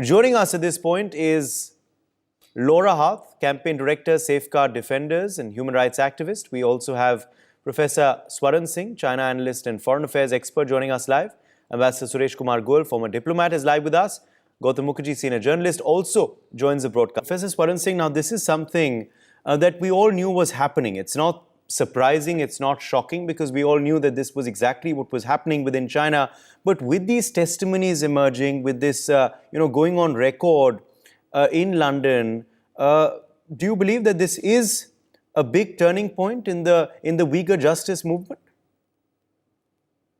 Joining us at this point is Laura Harth, Campaign Director, Safeguard Defenders and Human Rights Activist. We also have Professor Swaran Singh, China Analyst and Foreign Affairs Expert, joining us live. Ambassador Suresh Kumar Goel, former diplomat, is live with us. Gautam Mukherjee, Senior Journalist, also joins the broadcast. Professor Swaran Singh, now this is something that we all knew was happening. It's not surprising, it's not shocking, because we all knew that this was exactly what was happening within China. But with these testimonies emerging, with this, going on record in London, do you believe that this is a big turning point in the Uyghur justice movement?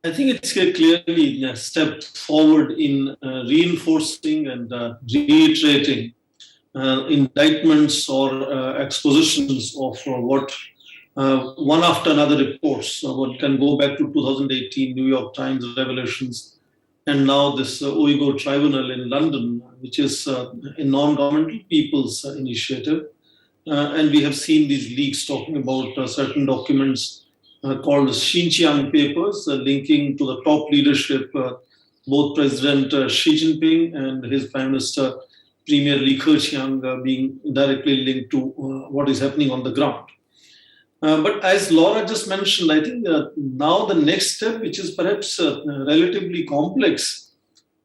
I think it's clearly a step forward in reinforcing and reiterating indictments or expositions of what one after another reports. One can go back to 2018 New York Times revelations, and now this Uyghur Tribunal in London, which is a non-governmental people's initiative. And we have seen these leaks talking about certain documents called Xinjiang Papers, linking to the top leadership, both President Xi Jinping and his Prime Minister, Premier Li Keqiang, being directly linked to what is happening on the ground. But as Laura just mentioned, I think now the next step, which is perhaps relatively complex,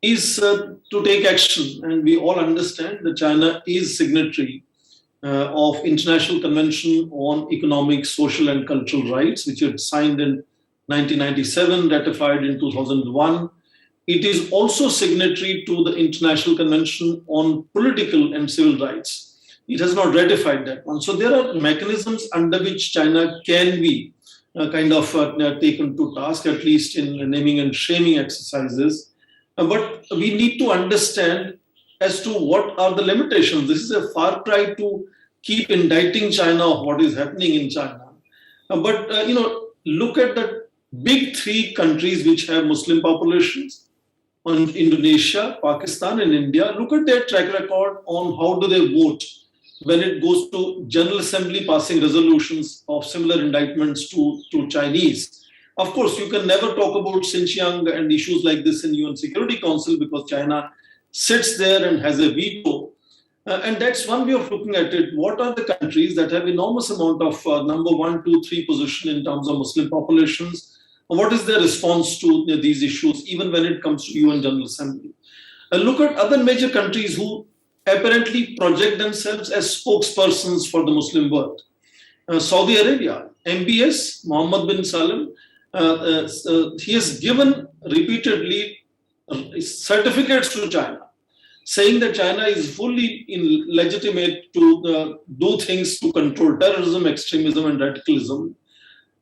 is to take action. And we all understand that China is signatory of International Convention on Economic, Social and Cultural Rights, which it signed in 1997, ratified in 2001. It is also signatory to the International Convention on Political and Civil Rights. It has not ratified that one. So there are mechanisms under which China can be taken to task, at least in naming and shaming exercises. But we need to understand as to what are the limitations. This is a far cry to keep indicting China of what is happening in China. But look at the big three countries which have Muslim populations, on Indonesia, Pakistan and India. Look at their track record on how do they vote when it goes to General Assembly passing resolutions of similar indictments to Chinese. Of course, you can never talk about Xinjiang and issues like this in UN Security Council because China sits there and has a veto. And that's one way of looking at it. What are the countries that have enormous amount of number 1, 2, 3 position in terms of Muslim populations? What is their response to these issues, even when it comes to UN General Assembly? Look at other major countries who apparently project themselves as spokespersons for the Muslim world. Saudi Arabia, MBS, Mohammed bin Salman, he has given repeatedly certificates to China, saying that China is fully legitimate to do things to control terrorism, extremism, and radicalism.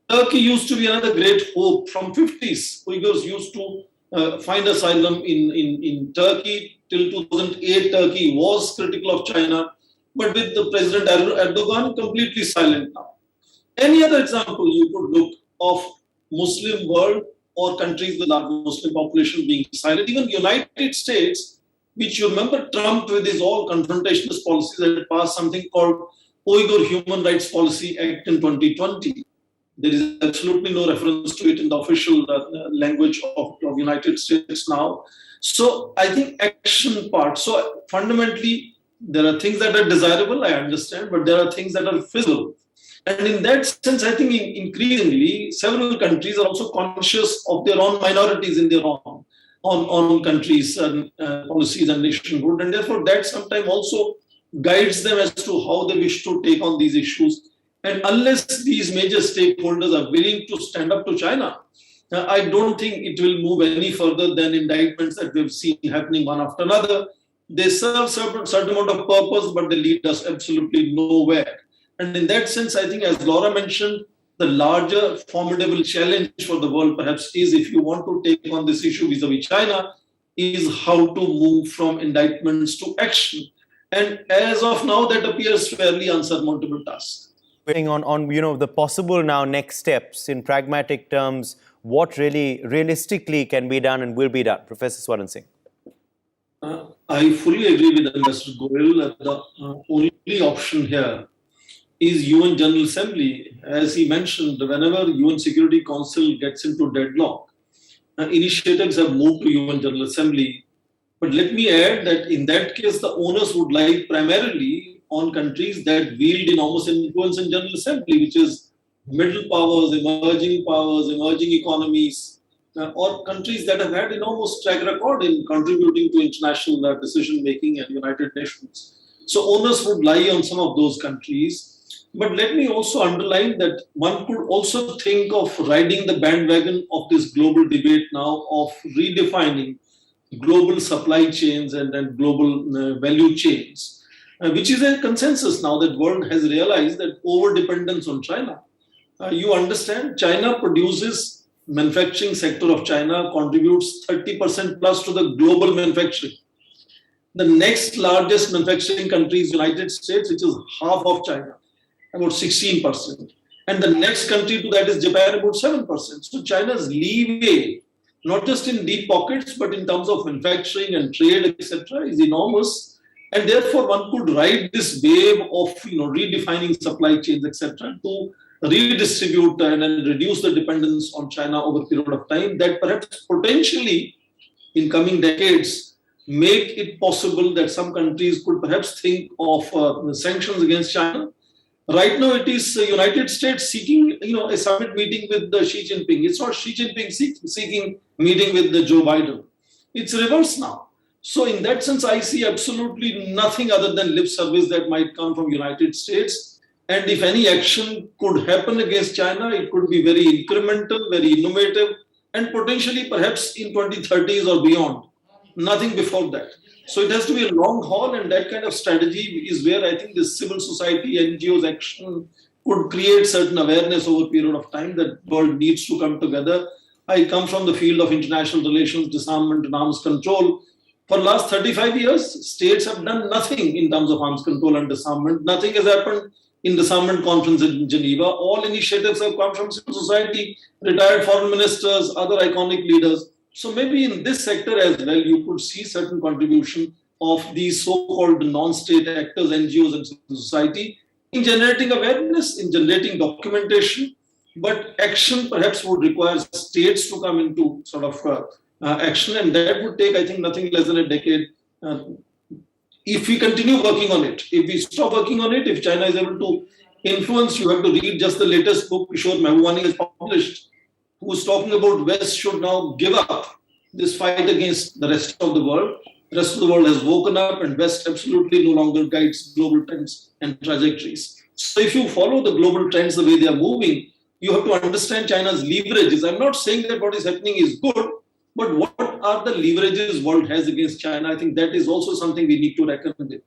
Turkey used to be another great hope from 50s. Uyghurs used to find asylum in Turkey. Till 2008, Turkey was critical of China, but with the President Erdogan, completely silent now. Any other example you could look of Muslim world or countries with large Muslim population being silent, even United States, which you remember Trump with his all confrontationist policies had passed something called Uyghur Human Rights Policy Act in 2020. There is absolutely no reference to it in the official language of United States now. So I think action part. So fundamentally, there are things that are desirable, I understand, but there are things that are feasible. And in that sense, I think increasingly, several countries are also conscious of their own minorities in their own countries and policies and nationhood. And therefore, that sometimes also guides them as to how they wish to take on these issues. And unless these major stakeholders are willing to stand up to China, I don't think it will move any further than indictments that we've seen happening one after another. They serve certain amount of purpose, but they lead us absolutely nowhere. And in that sense, I think, as Laura mentioned, the larger formidable challenge for the world perhaps is, if you want to take on this issue vis-a-vis China, is how to move from indictments to action. And as of now, that appears fairly unsurmountable task. On the possible now next steps in pragmatic terms, what really realistically can be done and will be done, Professor Swaran Singh? I fully agree with Ambassador Goel that the only option here is UN General Assembly. As he mentioned, whenever UN Security Council gets into deadlock, initiatives have moved to UN General Assembly But let me add that in that case, the onus would lie primarily on countries that wield enormous influence in General Assembly, which is middle powers, emerging economies, or countries that have had enormous track record in contributing to international decision making and United Nations. So onus would lie on some of those countries. But let me also underline that one could also think of riding the bandwagon of this global debate now of redefining global supply chains and global value chains, which is a consensus now that world has realized that over dependence on China. You understand, China produces, manufacturing sector of China contributes 30% plus to the global manufacturing. The next largest manufacturing country is United States, which is half of China, about 16%. And the next country to that is Japan, about 7%. So China's leeway, not just in deep pockets, but in terms of manufacturing and trade, etc., is enormous. And therefore, one could ride this wave of redefining supply chains, etc., to redistribute and reduce the dependence on China over a period of time that perhaps potentially in coming decades make it possible that some countries could perhaps think of sanctions against China. Right now, it is United States seeking, a summit meeting with Xi Jinping. It's not Xi Jinping seeking meeting with Joe Biden. It's reversed now. So in that sense, I see absolutely nothing other than lip service that might come from United States. And if any action could happen against China, it could be very incremental, very innovative, and potentially perhaps in 2030s or beyond. Nothing before that. So it has to be a long haul, and that kind of strategy is where I think this civil society, NGOs action could create certain awareness over a period of time that world needs to come together. I come from the field of international relations, disarmament and arms control. For the last 35 years, states have done nothing in terms of arms control and disarmament. Nothing has happened in disarmament conference in Geneva. All initiatives have come from civil society, retired foreign ministers, other iconic leaders. So maybe in this sector as well, you could see certain contribution of these so-called non-state actors, NGOs and civil society in generating awareness, in generating documentation, but action perhaps would require states to come into sort of action, and that would take, I think, nothing less than a decade. If we continue working on it, if we stop working on it, if China is able to influence, you have to read just the latest book Kishore Mehbubani has published, who's talking about West should now give up this fight against the rest of the world. The rest of the world has woken up, and West absolutely no longer guides global trends and trajectories. So if you follow the global trends the way they are moving, you have to understand China's leverages. I'm not saying that what is happening is good, but what are the leverages world has against China? I think that is also something we need to reckon with.